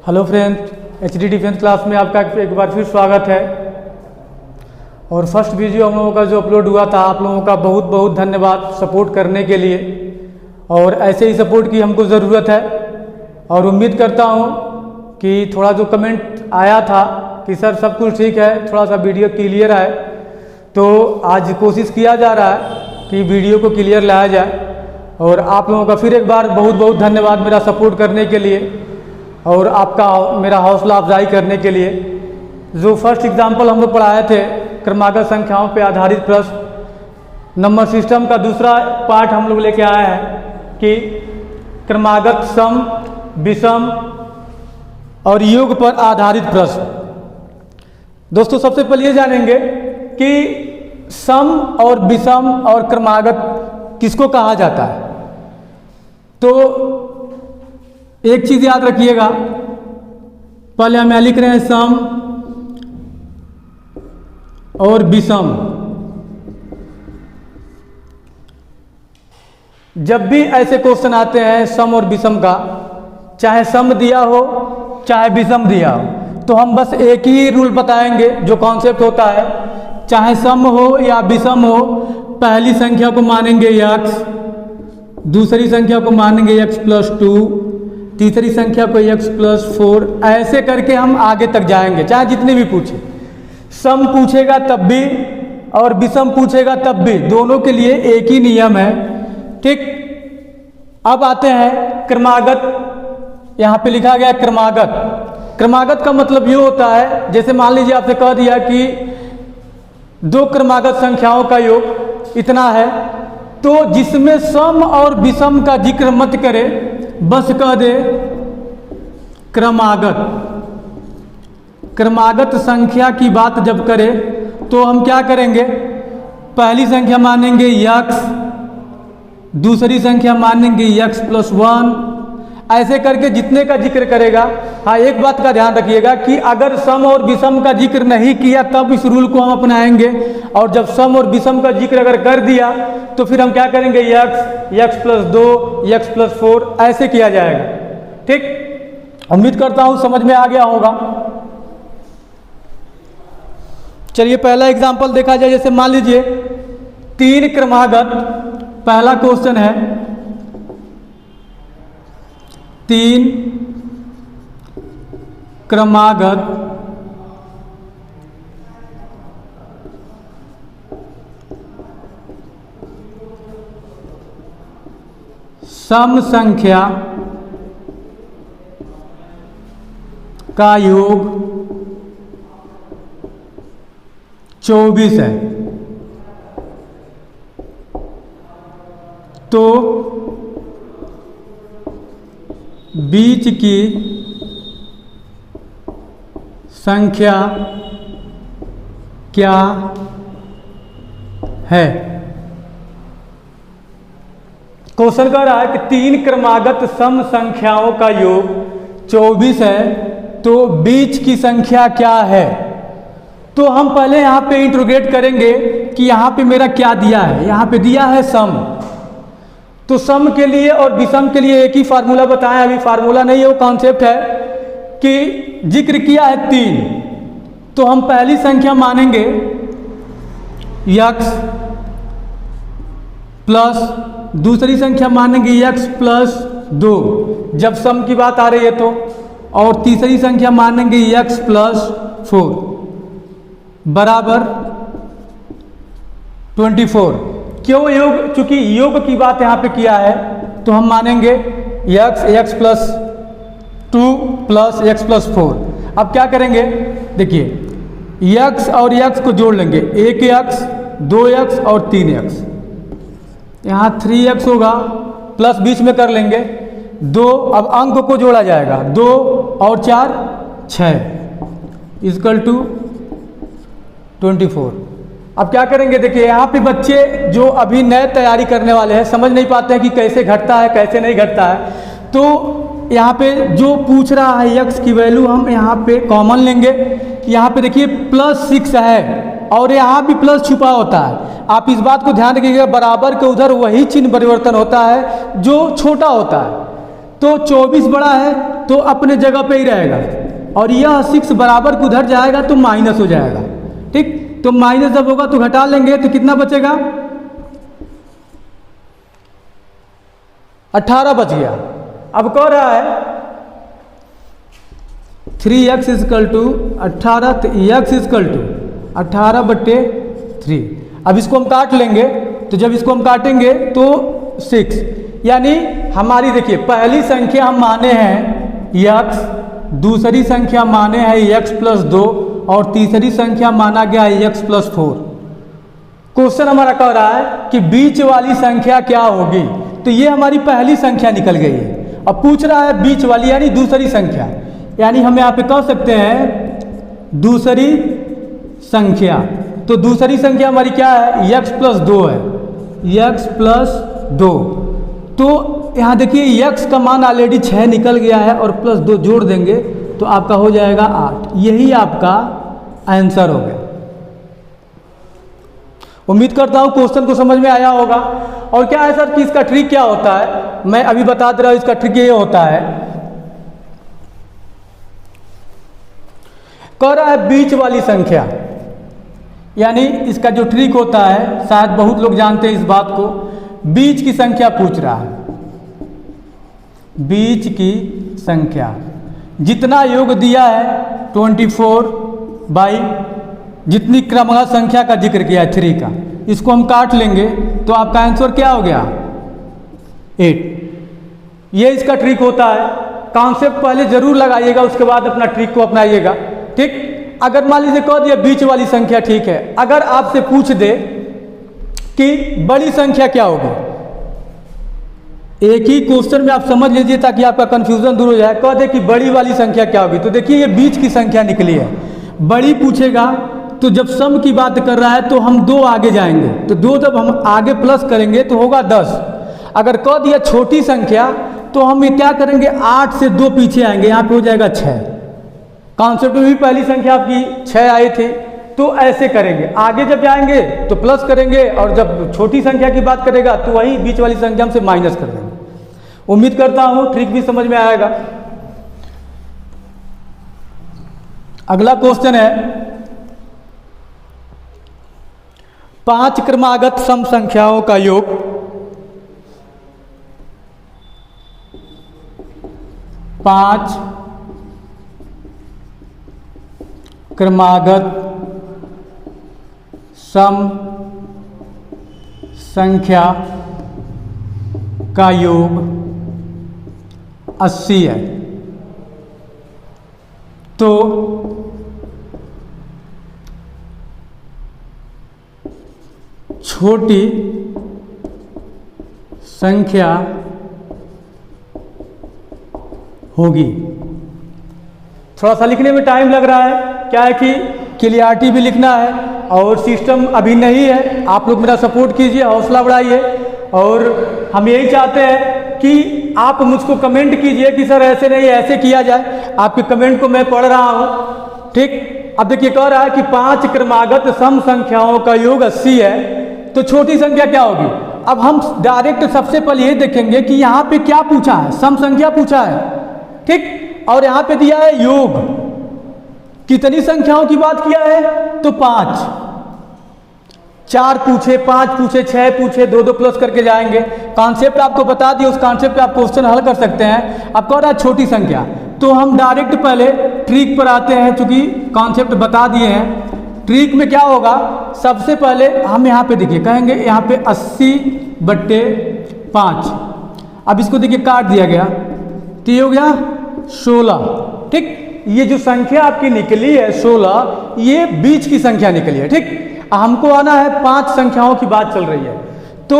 Hello friends, HD defence class में आपका एक बार फिर स्वागत है। और फर्स्ट वीडियो हम लोगों का जो अपलोड हुआ था, आप लोगों का बहुत बहुत धन्यवाद सपोर्ट करने के लिए। और ऐसे ही सपोर्ट की हमको ज़रूरत है। और उम्मीद करता हूँ कि थोड़ा जो कमेंट आया था कि सर सब कुछ ठीक है, थोड़ा सा वीडियो क्लियर है, तो आज कोशिश किया जा रहा है कि वीडियो को क्लियर लाया जाए। और आप लोगों का फिर एक बार बहुत बहुत धन्यवाद मेरा सपोर्ट करने के लिए और आपका मेरा हौसला अफजाई करने के लिए। जो फर्स्ट एग्जाम्पल हम लोग पढ़ाए थे क्रमागत संख्याओं पे आधारित प्रश्न, नंबर सिस्टम का दूसरा पार्ट हम लोग लेके आए हैं कि क्रमागत सम, विषम और योग पर आधारित प्रश्न। दोस्तों, सबसे पहले ये जानेंगे कि सम और विषम और क्रमागत किसको कहा जाता है। तो एक चीज याद रखिएगा, पहले हम यहाँ लिख रहे हैं सम और विषम। जब भी ऐसे क्वेश्चन आते हैं सम और विषम का, चाहे सम दिया हो चाहे विषम दिया हो, तो हम बस एक ही रूल बताएंगे जो कॉन्सेप्ट होता है। चाहे सम हो या विषम हो, पहली संख्या को मानेंगे x, दूसरी संख्या को मानेंगे x+2, तीसरी संख्या को x+4, ऐसे करके हम आगे तक जाएंगे, चाहे जितने भी पूछे। सम पूछेगा तब भी और विषम पूछेगा तब भी, दोनों के लिए एक ही नियम है। ठीक, अब आते हैं क्रमागत। यहाँ पे लिखा गया क्रमागत। क्रमागत का मतलब ये होता है, जैसे मान लीजिए आपसे कह दिया कि दो क्रमागत संख्याओं का योग इतना है, तो जिसमें सम और विषम का जिक्र मत करे, बस कह दे क्रमागत। क्रमागत संख्या की बात जब करें तो हम क्या करेंगे, पहली संख्या मानेंगे x, दूसरी संख्या मानेंगे x+1, ऐसे करके जितने का जिक्र करेगा। हाँ, एक बात का ध्यान रखिएगा कि अगर सम और विषम का जिक्र नहीं किया तब इस रूल को हम अपनाएंगे, और जब सम और विषम का जिक्र अगर कर दिया तो फिर हम क्या करेंगे, x+2, x+4, ऐसे किया जाएगा। ठीक, उम्मीद करता हूं समझ में आ गया होगा। चलिए पहला एग्जांपल देखा जाए। जैसे मान लीजिए 3 क्रमागत, पहला क्वेश्चन है 3 क्रमागत सम संख्या का योग 24 है। तो बीच की संख्या क्या है। क्वेश्चन कह रहा है कि 3 क्रमागत सम संख्याओं का योग 24 है, तो बीच की संख्या क्या है। तो हम पहले यहाँ पे इंट्रोगेट करेंगे कि यहाँ पे मेरा क्या दिया है। यहाँ पे दिया है सम, तो सम के लिए और विषम के लिए एक ही फार्मूला बताएं। अभी फार्मूला नहीं है, वो कॉन्सेप्ट है कि जिक्र किया है 3, तो हम पहली संख्या मानेंगे x प्लस, दूसरी संख्या मानेंगे x+2 जब सम की बात आ रही है तो, और तीसरी संख्या मानेंगे x+4 बराबर 24। क्यों योग, चूंकि योग की बात यहाँ पे किया है, तो हम मानेंगे x+2 प्लस x+4। अब क्या करेंगे, देखिए x और x को जोड़ लेंगे, 1x, 2x और 3x। यहाँ 3x होगा, प्लस बीच में कर लेंगे 2। अब अंक को जोड़ा जाएगा, 2 और 4 6 इक्वल टू 24। अब क्या करेंगे, देखिए यहाँ पे बच्चे जो अभी नए तैयारी करने वाले हैं समझ नहीं पाते हैं कि कैसे घटता है कैसे नहीं घटता है। तो यहाँ पे जो पूछ रहा है x की वैल्यू हम यहाँ पे कॉमन लेंगे। यहाँ पे देखिए +6 है और यहाँ भी प्लस छुपा होता है। आप इस बात को ध्यान रखिएगा, बराबर के उधर वही चिन्ह परिवर्तन होता है जो छोटा होता है। तो 24 बड़ा है तो अपने जगह पे ही रहेगा, और यह 6 बराबर को उधर जाएगा तो माइनस हो जाएगा। ठीक, तो माइनस जब होगा तो घटा लेंगे तो कितना बचेगा, 18 बच गया। अब कह रहा है 3x इजकल टू 18, तो x इजकल टू 18/3। अब इसको हम काट लेंगे, तो जब इसको हम काटेंगे तो 6, यानी हमारी देखिए पहली संख्या हम माने हैं x, दूसरी संख्या माने हैं x+2 और तीसरी संख्या माना गया है x+4। क्वेश्चन हमारा कह रहा है कि बीच वाली संख्या क्या होगी, तो ये हमारी पहली संख्या निकल गई है। अब पूछ रहा है बीच वाली यानी दूसरी संख्या, यानी हम यहाँ पे कह सकते हैं दूसरी संख्या। तो दूसरी संख्या हमारी क्या है, x+2 है, x+2। तो यहाँ देखिए x का मान ऑलरेडी 6 निकल गया है और +2 जोड़ देंगे तो आपका हो जाएगा 8। यही आपका आंसर हो गया। उम्मीद करता हूँ क्वेश्चन को समझ में आया होगा। और क्या है सर कि इसका ट्रिक क्या होता है, मैं अभी बता दे रहा हूँ। इसका ट्रिक ये होता है, कह रहा है बीच वाली संख्या, यानी इसका जो ट्रिक होता है शायद बहुत लोग जानते हैं इस बात को, बीच की संख्या पूछ रहा है। बीच की संख्या जितना योग दिया है 24 बाई जितनी क्रमागत संख्या का जिक्र किया है 3 का, इसको हम काट लेंगे तो आपका आंसर क्या हो गया, 8। ये इसका ट्रिक होता है। कॉन्सेप्ट पहले जरूर लगाइएगा, उसके बाद अपना ट्रिक को अपनाइएगा। ठीक, अगर मान लीजिए कह दिया बीच वाली संख्या, ठीक है, अगर आपसे पूछ दे कि बड़ी संख्या क्या होगी, एक ही क्वेश्चन में आप समझ लीजिए ताकि आपका कंफ्यूजन दूर हो जाए। कह दे कि बड़ी वाली संख्या क्या होगी, तो देखिए ये बीच की संख्या निकली है। बड़ी पूछेगा तो जब सम की बात कर रहा है तो हम 2 आगे जाएंगे, तो 2 जब हम आगे प्लस करेंगे तो होगा 10। अगर कह दिया छोटी संख्या तो हम ये क्या करेंगे, 8 से 2 पीछे आएंगे, यहाँ पे हो जाएगा 6। कॉन्सेप्ट में भी पहली संख्या आपकी 6 आई थी, तो ऐसे करेंगे। आगे जब जाएंगे तो प्लस करेंगे और जब छोटी संख्या की बात करेगा तो वही बीच वाली संख्या से माइनस कर देंगे। उम्मीद करता हूँ ट्रिक भी समझ में आएगा। अगला क्वेश्चन है 5 क्रमागत सम संख्याओं का योग। 5 क्रमागत सम संख्या का योग 80 है। तो छोटी संख्या होगी। थोड़ा सा लिखने में टाइम लग रहा है, क्या है कि क्लियरिटी भी लिखना है और सिस्टम अभी नहीं है। आप लोग मेरा सपोर्ट कीजिए, हौसला बढ़ाइए, और हम यही चाहते हैं कि आप मुझको कमेंट कीजिए कि सर ऐसे नहीं ऐसे किया जाए। आपके कमेंट को मैं पढ़ रहा हूँ। ठीक, अब देखिए कह रहा है कि 5 क्रमागत सम संख्याओं का योग 80 है, तो छोटी संख्या क्या होगी। अब हम डायरेक्ट सबसे पहले ये देखेंगे कि यहाँ पे क्या पूछा है, सम संख्या पूछा है। ठीक, और यहाँ पे दिया है योग, कितनी संख्याओं की बात किया है, तो 5। 4 पूछे, 5 पूछे, 6 पूछे, 2 प्लस करके जाएंगे। कॉन्सेप्ट आपको बता दिए, उस कॉन्सेप्ट पे आप क्वेश्चन हल कर सकते हैं। अब कह रहा है छोटी संख्या, तो हम डायरेक्ट पहले ट्रिक पर आते हैं, चूंकि कॉन्सेप्ट बता दिए हैं। ट्रिक में क्या होगा, सबसे पहले हम यहाँ पे देखिए कहेंगे यहाँ पे 80/5। अब इसको देखिए काट दिया गया तो ये हो गया 16। ठीक, ये जो संख्या आपकी निकली है 16, ये बीच की संख्या निकली है। ठीक, हमको आना है 5 संख्याओं की बात चल रही है, तो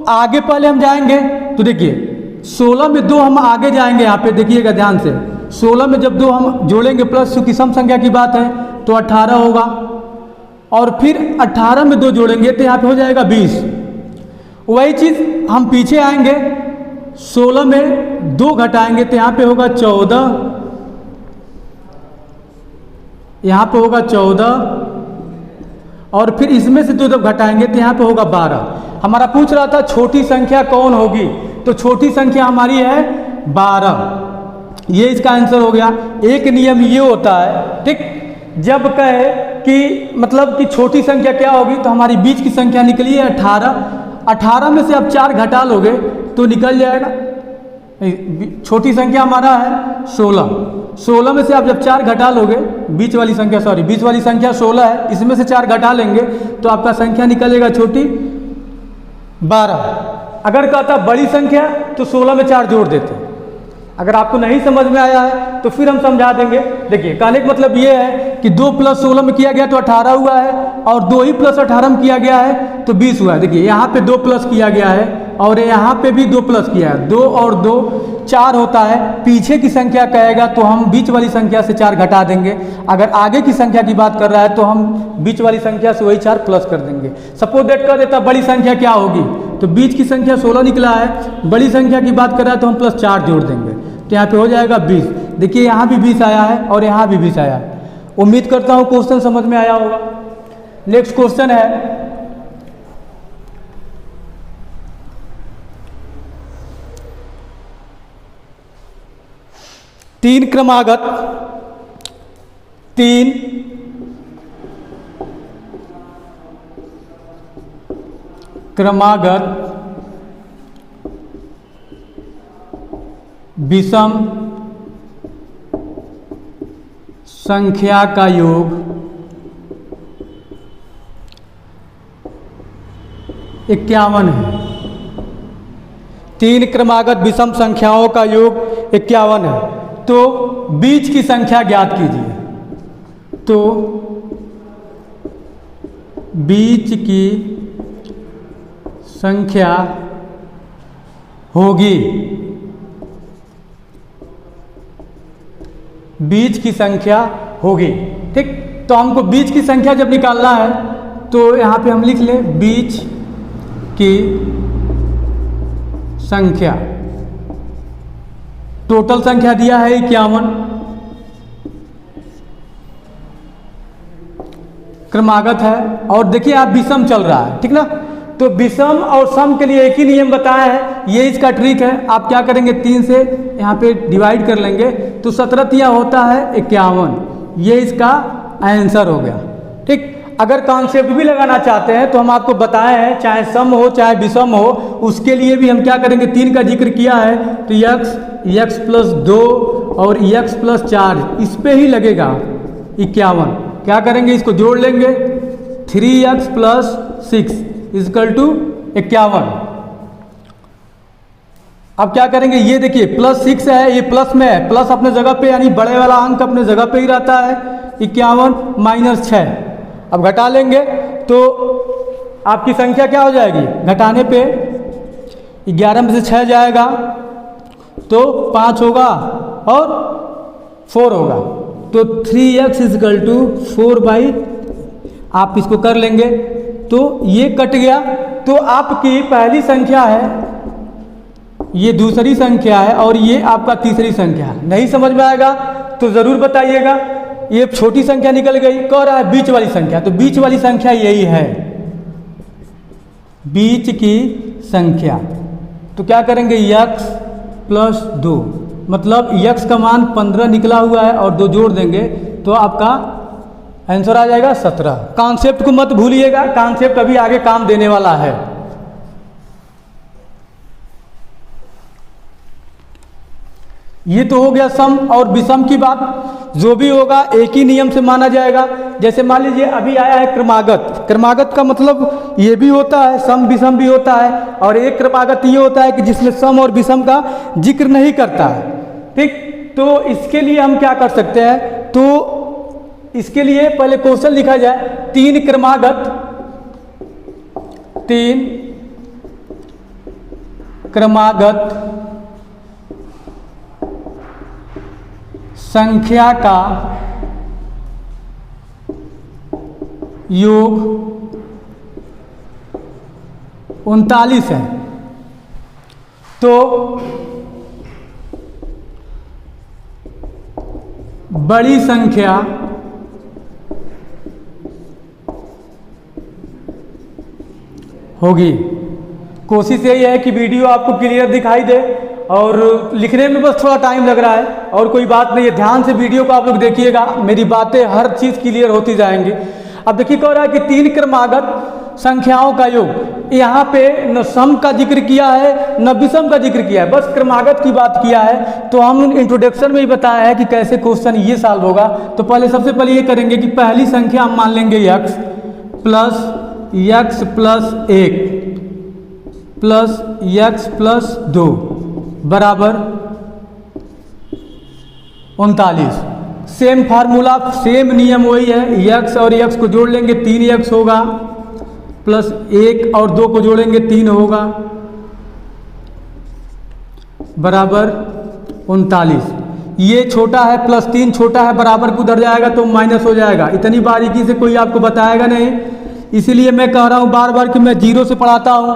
आगे पहले हम जाएंगे। तो देखिए 16 में 2 हम आगे जाएंगे, यहाँ पे देखिएगा ध्यान से। 16 में जब 2 हम जोड़ेंगे प्लस, चूंकि सम संख्या की बात है तो 18 होगा, और फिर 18 में 2 जोड़ेंगे तो यहाँ पे हो जाएगा 20। वही चीज हम पीछे आएंगे, 16 में 2 घटाएंगे तो यहाँ पे होगा 14, यहाँ पे होगा 14, और फिर इसमें से 2 जब घटाएंगे तो यहाँ पे होगा 12। हमारा पूछ रहा था छोटी संख्या कौन होगी, तो छोटी संख्या हमारी है 12। ये इसका आंसर हो गया। एक नियम ये होता है, ठीक, जब कहे कि मतलब कि छोटी संख्या क्या होगी, तो हमारी बीच की संख्या निकली है 18। 18 में से आप 4 घटा लोगे तो निकल जाएगा। छोटी संख्या हमारा है 16। 16 में से आप जब 4 घटा लोगे, बीच वाली संख्या 16 है, इसमें से 4 घटा लेंगे तो आपका संख्या निकलेगा छोटी 12। अगर कहता बड़ी संख्या तो 16 में 4 जोड़ देते। अगर आपको नहीं समझ में आया है तो फिर हम समझा देंगे। देखिए, कहने का मतलब ये है कि 2 + 16 में किया गया तो 18 हुआ है, और 2 ही + 18 में किया गया है तो 20 हुआ है। देखिए, यहाँ पे 2 प्लस किया गया है और यहाँ पे भी 2 प्लस किया है। 2 और 2 4 होता है। पीछे की संख्या कहेगा तो हम बीच वाली संख्या से 4 घटा देंगे। अगर आगे की संख्या की बात कर रहा है तो हम बीच वाली संख्या से वही 4 प्लस कर देंगे। सपोज दैट कर देता बड़ी संख्या क्या होगी, तो बीच की संख्या 16 निकला है, बड़ी संख्या की बात कर रहा है तो हम +4 जोड़ देंगे, तो यहाँ पे हो जाएगा 20। देखिए, यहाँ भी 20 आया है और यहाँ भी 20 आया है। उम्मीद करता हूँ क्वेश्चन समझ में आया होगा। नेक्स्ट क्वेश्चन है, तीन क्रमागत विषम संख्या का योग 51 है। 3 क्रमागत विषम संख्याओं का योग 51 है। तो बीच की संख्या ज्ञात कीजिए। तो बीच की संख्या होगी, बीच की संख्या होगी, ठीक। तो हमको बीच की संख्या जब निकालना है तो यहाँ पे हम लिख लें बीच की संख्या। टोटल संख्या दिया है 51, क्रमागत है, और देखिए आप विषम चल रहा है, ठीक ना। तो विषम और सम के लिए एक ही नियम बताया है, ये इसका ट्रिक है। आप क्या करेंगे, 3 से यहाँ पे डिवाइड कर लेंगे तो 17 तिया होता है 51। ये इसका आंसर हो गया, ठीक। अगर कॉन्सेप्ट भी लगाना चाहते हैं तो हम आपको बताए हैं, चाहे सम हो चाहे विषम हो, उसके लिए भी हम क्या करेंगे, 3 का जिक्र किया है तो x + 2 और x + 4 इस पे ही लगेगा 51। क्या करेंगे, इसको जोड़ लेंगे, 3x + 6 = 51। अब क्या करेंगे, ये देखिए +6 है, ये प्लस में है, प्लस अपने जगह पे यानी बड़े वाला अंक अपने जगह पे ही रहता है। 51 - 6, अब घटा लेंगे तो आपकी संख्या क्या हो जाएगी, घटाने पे 11 में से 6 जाएगा तो 5 होगा और 4 होगा, तो 3x = 4/, आप इसको कर लेंगे तो ये कट गया। तो आपकी पहली संख्या है, ये दूसरी संख्या है और ये आपका तीसरी संख्या है। नहीं समझ में आएगा तो ज़रूर बताइएगा। ये छोटी संख्या निकल गई, कह रहा है बीच वाली संख्या, तो बीच वाली संख्या यही है, बीच की संख्या। तो क्या करेंगे, x + 2, मतलब x का मान 15 निकला हुआ है और 2 जोड़ देंगे तो आपका आंसर आ जाएगा 17। कॉन्सेप्ट को मत भूलिएगा, कॉन्सेप्ट अभी आगे काम देने वाला है। ये तो हो गया सम और विषम की बात। जो भी होगा एक ही नियम से माना जाएगा। जैसे मान लीजिए अभी आया है क्रमागत। क्रमागत का मतलब ये भी होता है, सम विषम भी होता है, और एक क्रमागत ये होता है कि जिसमें सम और विषम का जिक्र नहीं करता है, ठीक। तो इसके लिए हम क्या कर सकते हैं, तो इसके लिए पहले क्वेश्चन लिखा जाए, 3 क्रमागत संख्या का योग 39 है। तो बड़ी संख्या होगी। कोशिश यही है कि वीडियो आपको क्लियर दिखाई दे और लिखने में बस थोड़ा टाइम लग रहा है, और कोई बात नहीं है। ध्यान से वीडियो को आप लोग देखिएगा, मेरी बातें हर चीज़ क्लियर होती जाएंगी। अब देखिए कह रहा है कि 3 क्रमागत संख्याओं का योग। यहाँ पे न सम का जिक्र किया है न विषम का जिक्र किया है, बस क्रमागत की बात किया है। तो हम इंट्रोडक्शन में ही बताया है कि कैसे क्वेश्चन ये सॉल्व होगा। तो पहले सबसे पहले ये करेंगे कि पहली संख्या हम मान लेंगे x plus 1 plus x plus 2 बराबर 39। सेम फार्मूला, सेम नियम वही है, x और x को जोड़ लेंगे 3x होगा, प्लस 1 और 2 को जोड़ेंगे 3 होगा, बराबर 39। ये छोटा है, प्लस 3 छोटा है, बराबर को उधर जाएगा तो माइनस हो जाएगा। इतनी बारीकी से कोई आपको बताएगा नहीं, इसीलिए मैं कह रहा हूँ बार बार कि मैं 0 से पढ़ाता हूँ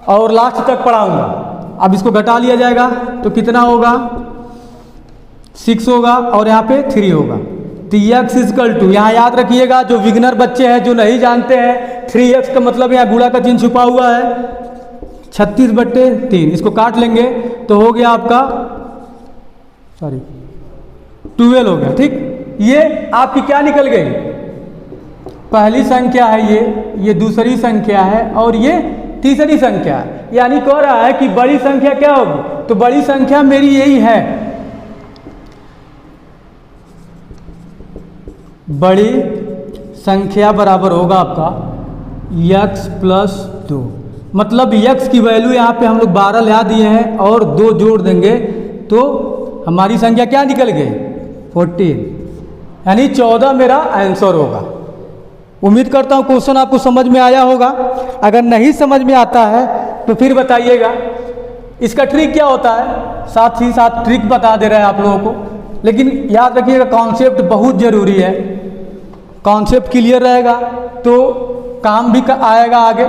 और लास्ट तक पढ़ाऊँगा। अब इसको घटा लिया जाएगा तो कितना होगा, 6 होगा और यहाँ पे 3 होगा। तो x इजकल टू, यहाँ याद रखिएगा जो बिगिनर बच्चे हैं जो नहीं जानते हैं, 3x का मतलब यहाँ गुणा का चिन्ह छुपा हुआ है, 36/3। इसको काट लेंगे तो हो गया आपका 12 हो गया। ठीक, ये आपकी क्या निकल गई, पहली संख्या है, ये दूसरी संख्या है और ये तीसरी संख्या है। यानी कह रहा है कि बड़ी संख्या क्या होगी, तो बड़ी संख्या मेरी यही है, बड़ी संख्या बराबर होगा आपका x प्लस 2। मतलब x की वैल्यू यहाँ पे हम लोग 12 ला दिए हैं और 2 जोड़ देंगे तो हमारी संख्या क्या निकल गई, 14, यानी 14 मेरा आंसर होगा। उम्मीद करता हूँ क्वेश्चन आपको समझ में आया होगा। अगर नहीं समझ में आता है तो फिर बताइएगा। इसका ट्रिक क्या होता है, साथ ही साथ ट्रिक बता दे रहा है आप लोगों को, लेकिन याद रखिएगा कॉन्सेप्ट बहुत ज़रूरी है। कॉन्सेप्ट क्लियर रहेगा तो काम भी आएगा आगे।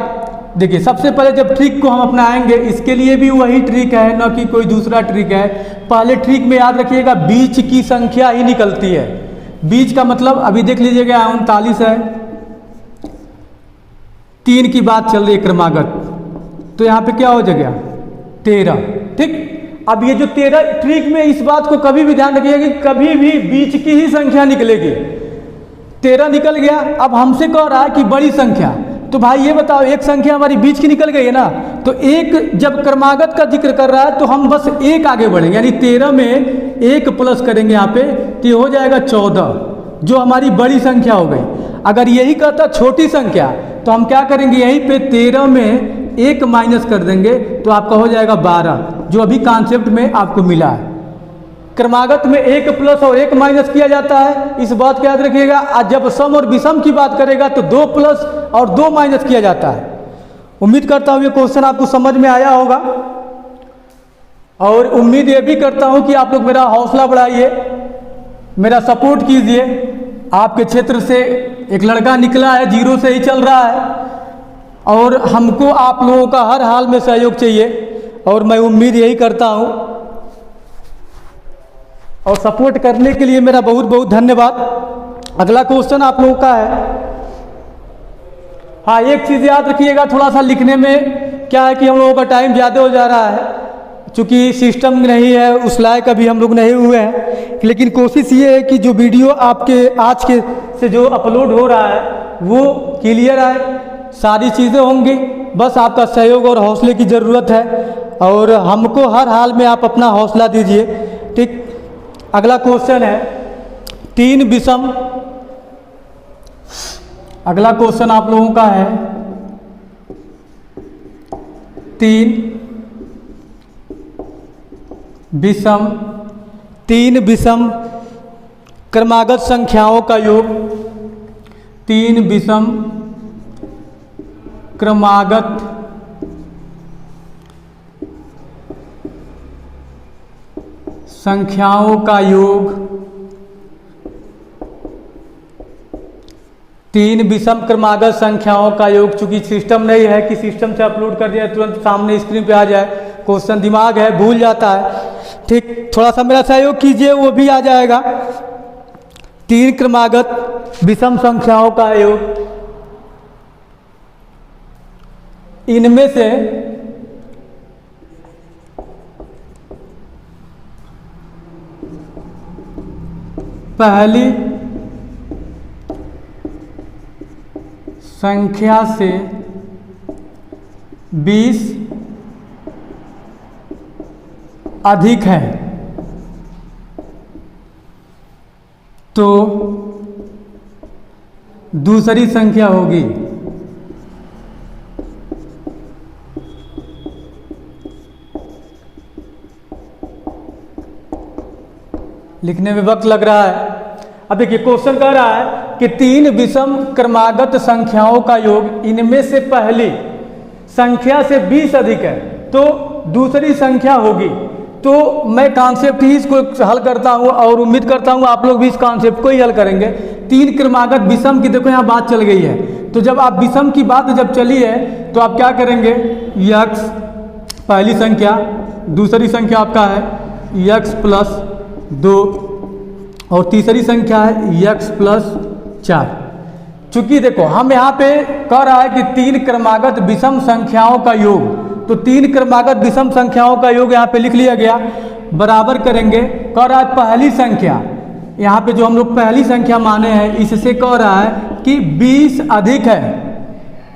देखिए सबसे पहले जब ट्रिक को हम अपनाएंगे, इसके लिए भी वही ट्रिक है, न कि कोई दूसरा ट्रिक है। पहले ट्रिक में याद रखिएगा बीच की संख्या ही निकलती है। बीच का मतलब अभी देख लीजिएगा 39 है, 3 की बात चल रही है क्रमागत, तो यहाँ पे क्या हो जाएगा 13। ठीक, अब ये जो 13 ट्रिक में इस बात को कभी भी ध्यान रखिएगा कि कभी भी बीच की ही संख्या निकलेगी। 13 निकल गया, अब हमसे कह रहा है कि बड़ी संख्या, तो भाई ये बताओ एक संख्या हमारी बीच की निकल गई है ना, तो एक जब क्रमागत का जिक्र कर रहा है तो हम बस एक आगे बढ़ेंगे, यानी 13 में 1 प्लस करेंगे यहाँ पे तो ये हो जाएगा 14, जो हमारी बड़ी संख्या हो गई। अगर यही कहता छोटी संख्या तो हम क्या करेंगे, यहीं पे 13 में 1 माइनस कर देंगे तो आपका हो जाएगा 12, जो अभी कॉन्सेप्ट में आपको मिला है। क्रमागत में 1 प्लस और 1 माइनस किया जाता है, इस बात को याद रखिएगा। आज जब सम और विषम की बात करेगा तो 2 प्लस और 2 माइनस किया जाता है। उम्मीद करता हूँ ये क्वेश्चन आपको समझ में आया होगा, और उम्मीद ये भी करता हूँ कि आप लोग मेरा हौसला बढ़ाइए, मेरा सपोर्ट कीजिए। आपके क्षेत्र से एक लड़का निकला है, 0 से ही चल रहा है, और हमको आप लोगों का हर हाल में सहयोग चाहिए, और मैं उम्मीद यही करता हूँ। और सपोर्ट करने के लिए मेरा बहुत बहुत धन्यवाद। अगला क्वेश्चन आप लोगों का है। हाँ, एक चीज़ याद रखिएगा, थोड़ा सा लिखने में क्या है कि हम लोगों का टाइम ज़्यादा हो जा रहा है, चूँकि सिस्टम नहीं है उस लायक अभी हम लोग नहीं हुए हैं। लेकिन कोशिश ये है कि जो वीडियो आपके आज के से जो अपलोड हो रहा है वो क्लियर आए, सारी चीज़ें होंगी, बस आपका सहयोग और हौसले की ज़रूरत है, और हमको हर हाल में आप अपना हौसला दीजिए। ठीक, अगला क्वेश्चन है 3 विषम। अगला क्वेश्चन आप लोगों का है 3 विषम क्रमागत संख्याओं का योग। 3 विषम क्रमागत संख्याओं का योग। 3 विषम क्रमागत संख्याओं का योग। चूंकि सिस्टम नहीं है कि सिस्टम से अपलोड कर दिया तुरंत सामने स्क्रीन पे आ जाए, क्वेश्चन दिमाग है भूल जाता है। ठीक, थोड़ा सा मेरा सहयोग कीजिए, वो भी आ जाएगा। 3 क्रमागत विषम संख्याओं का योग, इनमें से पहली संख्या से 20 अधिक है तो दूसरी संख्या होगी। लिखने में वक्त लग रहा है। अब देखिए क्वेश्चन कह रहा है कि 3 विषम क्रमागत संख्याओं का योग इनमें से पहली संख्या से 20 अधिक है तो दूसरी संख्या होगी। तो मैं कॉन्सेप्ट ही इसको हल करता हूँ और उम्मीद करता हूँ आप लोग भी इस कॉन्सेप्ट को ही हल करेंगे। 3 क्रमागत विषम की देखो यहाँ बात चल गई है, तो जब आप विषम की बात जब चली है तो आप क्या करेंगे, x पहली संख्या, दूसरी संख्या आपका है x प्लस 2 और तीसरी संख्या है x प्लस 4। चूंकि देखो हम यहाँ पे कह रहा है कि 3 क्रमागत विषम संख्याओं का योग, तो 3 क्रमागत विषम संख्याओं का योग यहाँ पे लिख लिया गया, बराबर करेंगे। कह रहा है पहली संख्या, यहाँ पे जो हम लोग पहली संख्या माने हैं इससे कह रहा है कि 20 अधिक है।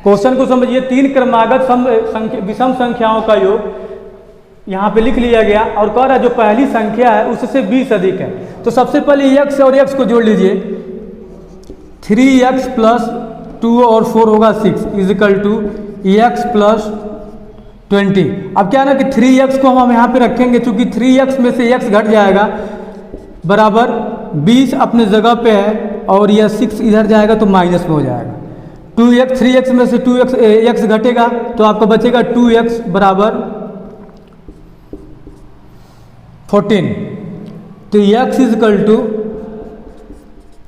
क्वेश्चन को समझिए, 3 क्रमागत विषम संख्याओं का योग यहाँ पे लिख लिया गया और कह रहा है जो पहली संख्या है उससे 20 अधिक है। तो सबसे पहले x और x को जोड़ लीजिए, 3x प्लस 2 और 4 होगा 6 इजिकल टू x प्लस 20। अब क्या ना कि 3x को हम यहाँ पे रखेंगे, चूंकि 3x में से x घट जाएगा बराबर 20 अपने जगह पे है और यह 6 इधर जाएगा तो माइनस में हो जाएगा। 2x 3x में से 2x x घटेगा तो आपको बचेगा 2x बराबर 14। तो x इजिकल टू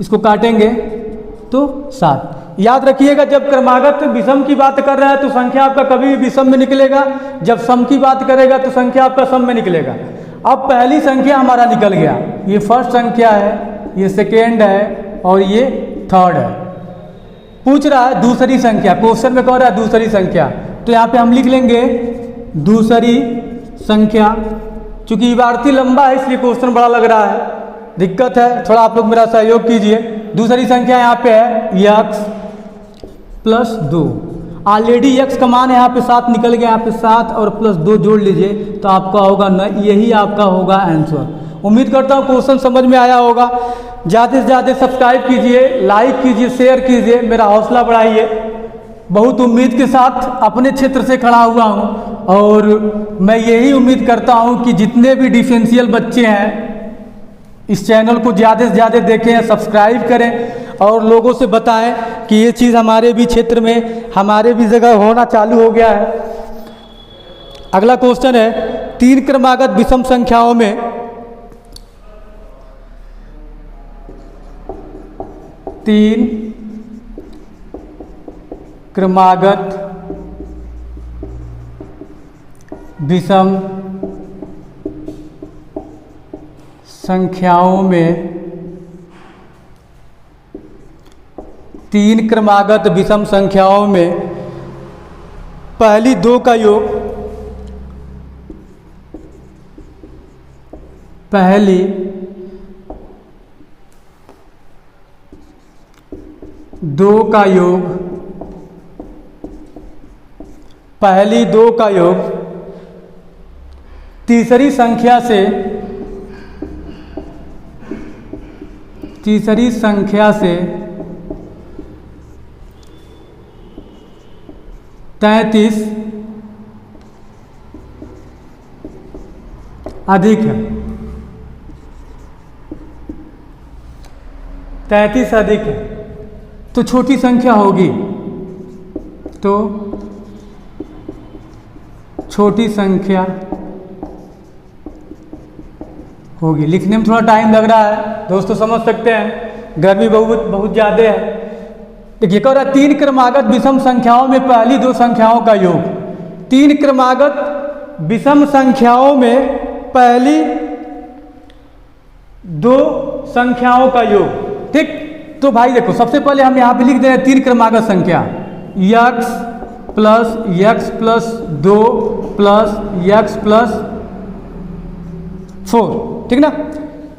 इसको काटेंगे तो 7। याद रखिएगा जब क्रमागत विषम की बात कर रहा है तो संख्या आपका कभी भी विषम में निकलेगा, जब सम की बात करेगा तो संख्या आपका सम में निकलेगा। अब पहली संख्या हमारा निकल गया, ये फर्स्ट संख्या है, ये सेकेंड है और ये थर्ड है। पूछ रहा है दूसरी संख्या, क्वेश्चन में कह रहा है दूसरी संख्या, तो यहाँ पे हम लिख लेंगे दूसरी संख्या। चूंकि इबारती लंबा है इसलिए क्वेश्चन बड़ा लग रहा है, दिक्कत है, थोड़ा आप लोग मेरा सहयोग कीजिए। दूसरी संख्या यहाँ पे है x प्लस 2। ऑलरेडी x का मान यहाँ पे 7 निकल गया, यहाँ पे 7 और प्लस 2 जोड़ लीजिए तो आपका होगा न, यही आपका होगा आंसर। उम्मीद करता हूँ क्वेश्चन समझ में आया होगा। ज़्यादा से ज़्यादा सब्सक्राइब कीजिए, लाइक कीजिए, शेयर कीजिए, मेरा हौसला बढ़ाइए। बहुत उम्मीद के साथ अपने क्षेत्र से खड़ा हुआ हूँ और मैं यही उम्मीद करता हूँ कि जितने भी डिफरेंशियल बच्चे हैं इस चैनल को ज़्यादा से ज़्यादा देखें, सब्सक्राइब करें और लोगों से बताएं कि ये चीज़ हमारे भी क्षेत्र में, हमारे भी जगह होना चालू हो गया है। अगला क्वेश्चन है 3 क्रमागत विषम संख्याओं में 3 क्रमागत विषम संख्याओं में 3 क्रमागत विषम संख्याओं में पहली 2 का योग, पहली 2 का योग, पहली 2 का योग तीसरी संख्या से 33 अधिक है। 33 अधिक है तो छोटी संख्या होगी, तो छोटी संख्या होगी। लिखने में थोड़ा टाइम लग रहा है दोस्तों, समझ सकते हैं, गर्मी बहुत ज़्यादा है। देखिए कह रहा है 3 क्रमागत विषम संख्याओं में पहली 2 संख्याओं का योग। 3 क्रमागत विषम संख्याओं में पहली 2 संख्याओं का योग, ठीक। तो भाई देखो सबसे पहले हम यहाँ पे लिख दे रहे हैं 3 क्रमागत संख्या x plus 2 plus x plus 4, ठीक ना।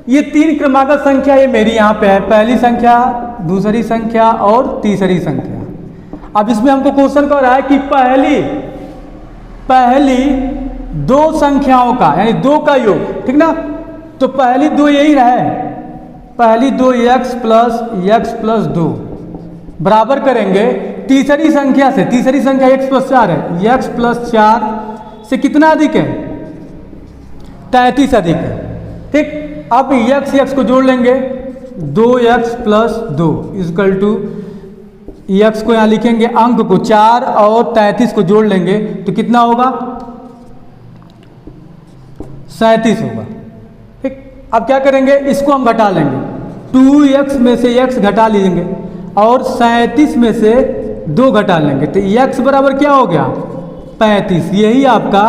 ये 3 क्रमागत संख्या ये मेरी यहाँ पे है, पहली संख्या, दूसरी संख्या और तीसरी संख्या। अब इसमें हमको क्वेश्चन कर रहा है कि पहली 2 संख्याओं का यानी 2 का योग, ठीक ना। तो पहली 2 यही रहे, पहली 2 x प्लस 2 बराबर करेंगे तीसरी संख्या से, तीसरी संख्या x प्लस 4 है, x प्लस 4 से कितना अधिक है, 33 अधिक है, ठीक। अब x को जोड़ लेंगे, 2x plus 2 equal to x को यहाँ लिखेंगे अंक को 4 और 33 को जोड़ लेंगे तो कितना होगा, 37 होगा, ठीक। अब क्या करेंगे, इसको हम घटा लेंगे, 2x में से x घटा लेंगे और 37 में से 2 घटा लेंगे तो x बराबर क्या हो गया, 35। यही आपका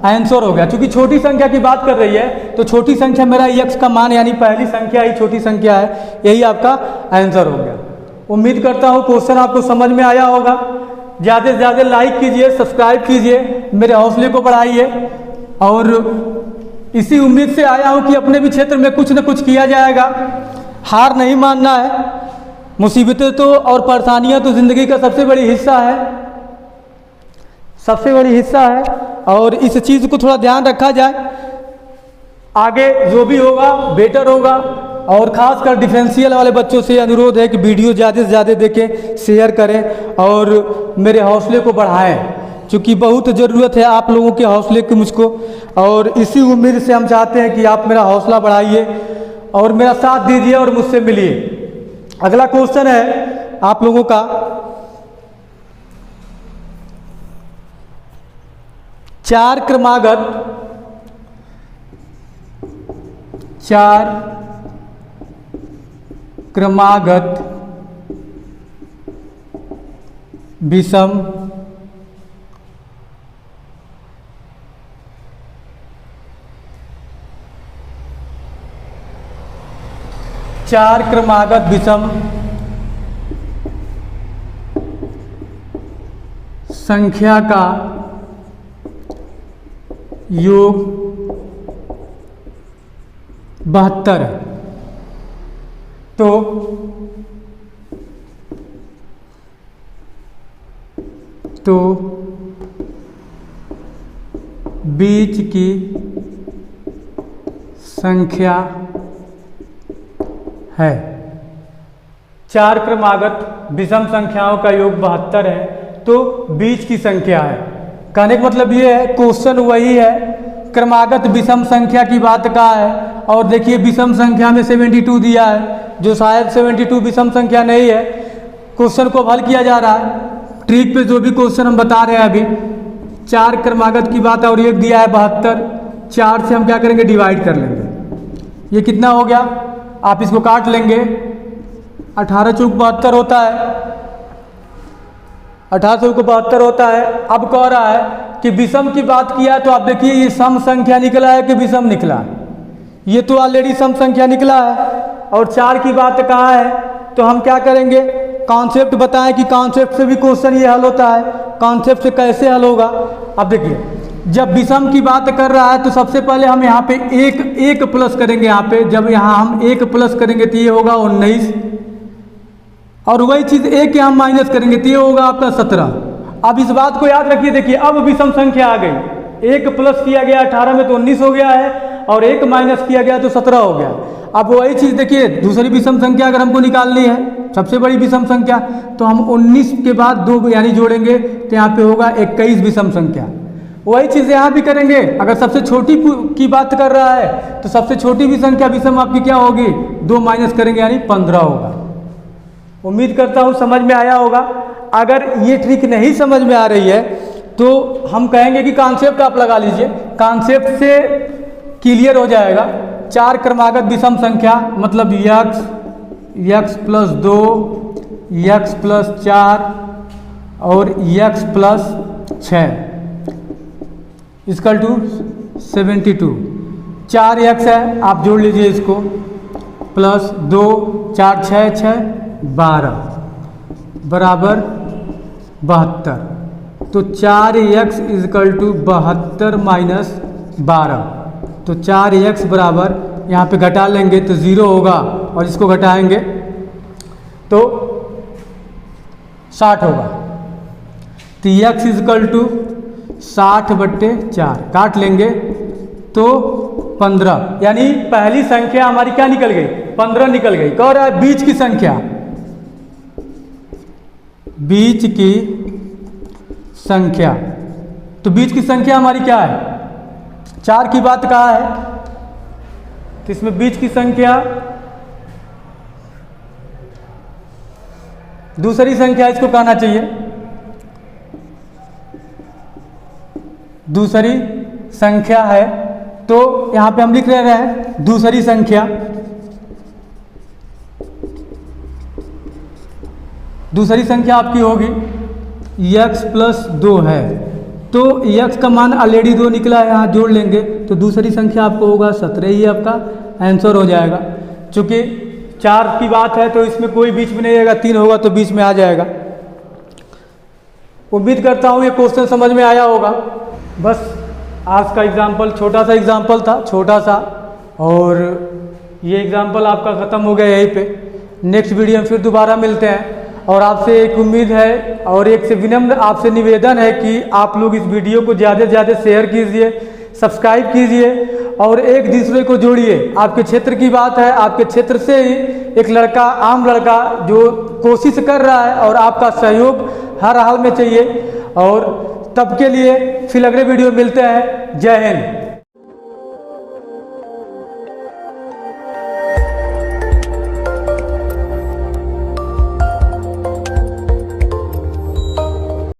आंसर हो गया। क्योंकि छोटी संख्या की बात कर रही है तो छोटी संख्या मेरा x का मान यानी पहली संख्या ही छोटी संख्या है, यही आपका आंसर हो गया। उम्मीद करता हूँ क्वेश्चन आपको समझ में आया होगा। ज़्यादा से ज़्यादा लाइक कीजिए, सब्सक्राइब कीजिए, मेरे हौसले को बढ़ाइए और इसी उम्मीद से आया हूँ कि अपने भी क्षेत्र में कुछ न कुछ किया जाएगा। हार नहीं मानना है। मुसीबतें तो और परेशानियाँ तो ज़िंदगी का सबसे बड़ी हिस्सा है, सबसे बड़ी हिस्सा है और इस चीज़ को थोड़ा ध्यान रखा जाए। आगे जो भी होगा बेटर होगा। और ख़ासकर डिफरेंशियल वाले बच्चों से अनुरोध है कि वीडियो ज़्यादा से ज़्यादा देखें, शेयर करें और मेरे हौसले को बढ़ाएं, क्योंकि बहुत ज़रूरत है आप लोगों के हौसले की मुझको। और इसी उम्मीद से हम चाहते हैं कि आप मेरा हौसला बढ़ाइए और मेरा साथ दीजिए और मुझसे मिलिए। अगला क्वेश्चन है आप लोगों का, चार क्रमागत विषम संख्या का योग 72 है। तो बीच की संख्या है। 4 क्रमागत विषम संख्याओं का योग 72 है, तो बीच की संख्या है। कहने का मतलब ये है क्वेश्चन वही है, क्रमागत विषम संख्या की बात का है। और देखिए विषम संख्या में 72 दिया है, जो शायद 72 विषम संख्या नहीं है। क्वेश्चन को हल किया जा रहा है ट्रिक पे, जो भी क्वेश्चन हम बता रहे हैं अभी। 4 क्रमागत की बात है और एक दिया है 72। 4 से हम क्या करेंगे, डिवाइड कर लेंगे। ये कितना हो गया, आप इसको काट लेंगे, 18 चौक 72 होता है, 18 चौक 72 होता है। अब कह रहा है कि विषम की बात किया तो आप देखिए ये सम संख्या निकला है कि विषम निकला है। ये तो ऑलरेडी सम संख्या निकला है। और 4 की बात कहाँ है, तो हम क्या करेंगे, कॉन्सेप्ट बताएं कि कॉन्सेप्ट से भी क्वेश्चन ये हल होता है। कॉन्सेप्ट से कैसे हल होगा, अब देखिए जब विषम की बात कर रहा है तो सबसे पहले हम यहाँ पे एक प्लस करेंगे। यहाँ पे जब यहाँ हम 1 प्लस करेंगे तो ये होगा 19, और वही चीज़ 1 यहाँ माइनस करेंगे तो ये होगा आपका 17। अब इस बात को याद रखिए, देखिए अब विषम संख्या आ गई। 1 प्लस किया गया 18 में तो 19 हो गया है, और 1 माइनस किया गया तो 17 हो गया। अब वही चीज़ देखिए दूसरी विषम संख्या अगर हमको निकालनी है, सबसे बड़ी विषम संख्या, तो हम 19 के बाद 2 यानी जोड़ेंगे तो यहाँ पे होगा 21 विषम संख्या। वही चीज़ यहाँ भी करेंगे। अगर सबसे छोटी की बात कर रहा है तो सबसे छोटी भी संख्या विषम आपकी क्या होगी, 2 माइनस करेंगे यानी 15 होगा। उम्मीद करता हूँ समझ में आया होगा। अगर ये ट्रिक नहीं समझ में आ रही है तो हम कहेंगे कि कॉन्सेप्ट आप लगा लीजिए, कॉन्सेप्ट से क्लियर हो जाएगा। 4 क्रमागत विषम संख्या मतलब x प्लस 2, x प्लस 4 और x plus 6 equal to 72। 4x है, आप जोड़ लीजिए इसको, प्लस 2 4 6 6 12 बराबर 72। तो 4x इक्वल टू 72 माइनस 12, तो 4x बराबर यहाँ पे घटा लेंगे तो 0 होगा और इसको घटाएंगे तो 60 होगा। तो x इजकल टू 60/4 काट लेंगे तो 15, यानी पहली संख्या हमारी क्या निकल गई, 15 निकल गई। कह रहा है बीच की संख्या, बीच की संख्या, तो बीच की संख्या हमारी क्या है, 4 की बात कहा है, तो इसमें बीच की संख्या दूसरी संख्या इसको कहना चाहिए, दूसरी संख्या है, तो यहां पे हम लिख रहे हैं दूसरी संख्या। दूसरी संख्या आपकी होगी x + 2 है, तो x का मान ऑलरेडी 2 निकला है, यहाँ जोड़ लेंगे तो दूसरी संख्या आपको होगा 17 ही आपका आंसर हो जाएगा। चूँकि 4 की बात है तो इसमें कोई बीच में नहीं रहेगा, 3 होगा तो बीच में आ जाएगा। उम्मीद करता हूँ ये क्वेश्चन समझ में आया होगा। बस आज का एग्जाम्पल छोटा सा एग्जाम्पल था, छोटा सा, और ये एग्जाम्पल आपका ख़त्म हो गया यहीं पे। नेक्स्ट वीडियो में फिर दोबारा मिलते हैं, और आपसे एक उम्मीद है और एक से विनम्र आपसे निवेदन है कि आप लोग इस वीडियो को ज़्यादा से ज़्यादा शेयर कीजिए, सब्सक्राइब कीजिए और एक दूसरे को जोड़िए। आपके क्षेत्र की बात है, आपके क्षेत्र से ही एक लड़का, आम लड़का जो कोशिश कर रहा है और आपका सहयोग हर हाल में चाहिए। और तब के लिए फिर अगले वीडियो मिलते हैं। जय हिंद।